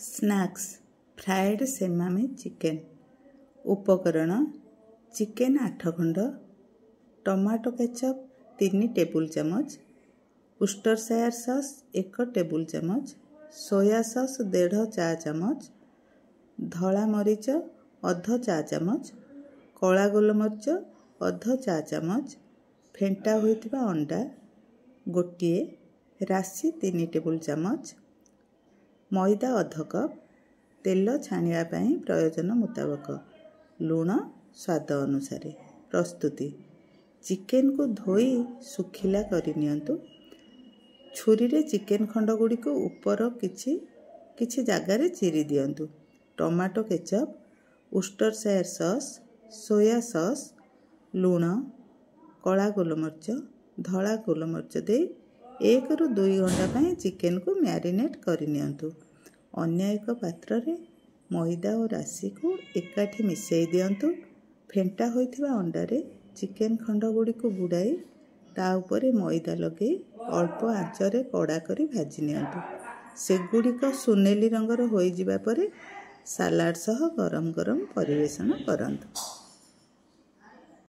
Snacks fried sesame chicken. उपकरण chicken 8 खंड, tomato ketchup 3 table चमच, उस्टरशायर सॉस 1 टेबुल चमच, सोया सॉस 1.5 चा चामच, धला मरीच अध चा चामच, कला गोलमरीच अध चा चामच, फेंटा होइतिबा अंडा गोटे, राशि 3 टेबुल चमच, मैदा अध कप, तेल छाणिया प्रयोजन मुताबक, लुण स्वाद अनुसार। प्रस्तुति चिकेन को धोई सुखिला करनियंतु। छुरी रे चिकेन खंड गुडी को ऊपर किछि जगार चिरी दियंतु। Tomato ketchup, Worcestershire sauce, soya sauce, लुण, कला गोलमरीच, धला गोलमरीच दे 1 ରୁ 2 घंटा पई चिकेन को मैरिनेट करनियंतु। अन्य एक पात्र रे मैदा और राशि को एकाठी मिसई दियंतु। फेंटा होइथिबा अंडा रे चिकेन खंड गुडी को बुड़ाई ता ऊपर मैदा लगे अल्प आंच रे कड़ा करी भाजी नियंतु। सेगुडी को सुनेली रंगर होई जिबा परे सलाड सह गरम गरम परिवेषण करंतु।